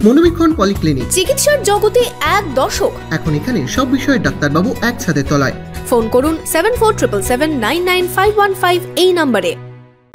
মনোবীক্ষণ polyclinic, চিকিৎসার জগতে এক দশক। এখন এখানে সব বিষয়ে ডাক্তারবাবু একসাথে তলায়। ফোন করুন 7477799515 এই নম্বরে।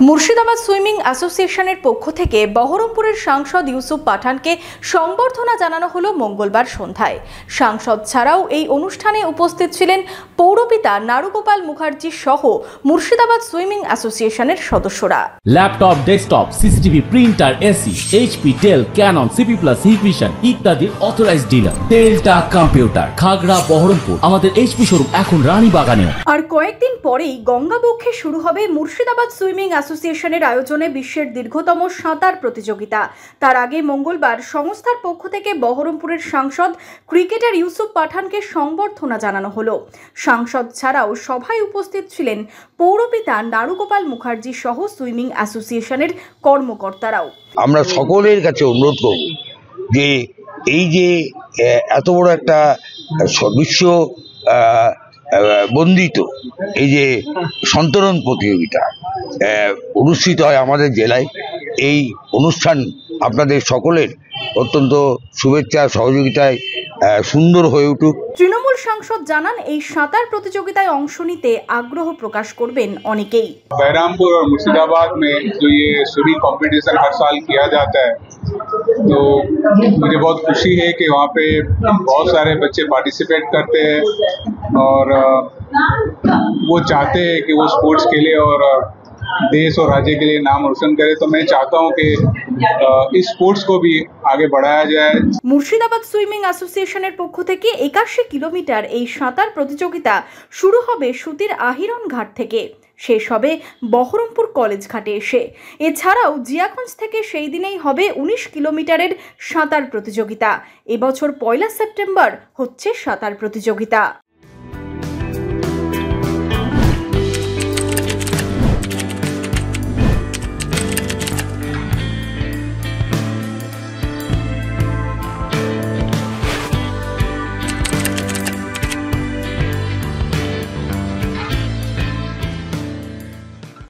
মুর্শিদাবাদ সুইমিং অ্যাসোসিয়েশনের পক্ষ থেকে বহরমপুরের সাংসদ ইউসুফ পাঠানকে সংবর্ধনা জানানো হলো মঙ্গলবার সন্ধ্যায়। সাংসদ ছাড়াও এই অনুষ্ঠানে উপস্থিত ছিলেন পৌরপিতা নারুগোপাল মুখার্জি সহ মুর্শিদাবাদ সুইমিং অ্যাসোসিয়েশনের সদস্যরা। Laptop, desktop, CCTV, printer, AC, HP, Dell, Canon, CP plus, Hikvision ইত্যাদির authorised dealer Delta computer, Khagra, Baharampur. আমাদের এইচপি শোরুম এখন রানীবাগানে। আর কয়েকদিন পরেই গঙ্গাবক্ষে শুরু হবে মুর্শিদাবাদ সুইমিং অ্যাসোসিয়েশনের আয়োজনে বিশ্বের দীর্ঘতম সাঁতার প্রতিযোগিতা। তার আগে মঙ্গলবার সংস্থার পক্ষ থেকে বহরমপুরের সাংসদ ক্রিকেটার ইউসুফ পাঠানকে সংবর্ধনা জানানো হলো। সাংসদ ছাড়াও সভায় উপস্থিত ছিলেন পৌরপিতা নারুগোপাল মুখার্জি সহ সুইমিং অ্যাসোসিয়েশনের কর্মকর্তারাও। আমরা সকলের কাছে অনুরোধ করব যে এই যে এত বড় একটা বিশ্ব বন্দিত এই যে সন্তরণ প্রতিযোগিতা অনুষ্ঠিত হয় আমাদের জেলায়, এই অনুষ্ঠান আপনাদের সকলের অত্যন্ত শুভেচ্ছা সহযোগিতায় সুন্দর হয়ে উঠুক। তৃণমূল সাংসদ জানান, এই সাঁতার প্রতিযোগিতায় অংশ নিতে আগ্রহ প্রকাশ করবেন অনেকেই। बहरामपुर और मुर्शिदाबाद में जो ये स्विमिंग कंपटीशन हर साल किया जाता है, तो मुझे बहुत खुशी है कि वहाँ पे बहुत सारे बच्चे पार्टिसिपेट करते हैं और वो चाहते हैं कि वो स्पोर्ट्स के लिए और देश और राज्य के लिए नाम रोशन करे। तो मैं चाहता हूँ कि इस स्पोर्ट्स को भी आगे बढ़ाया जाए। মুর্শিদাবাদ সুইমিং অ্যাসোসিয়েশনের পক্ষ থেকে 81 কিলোমিটার এই সাঁতার প্রতিযোগিতা শুরু হবে সুতির আহিরন ঘাট থেকে, শেষ হবে বহরমপুর কলেজ ঘাটে এসে। এছাড়াও জিয়াগঞ্জ থেকে সেই দিনেই হবে 19 কিলোমিটারের সাঁতার প্রতিযোগিতা। এবছর 1 সেপ্টেম্বর হচ্ছে সাঁতার প্রতিযোগিতা।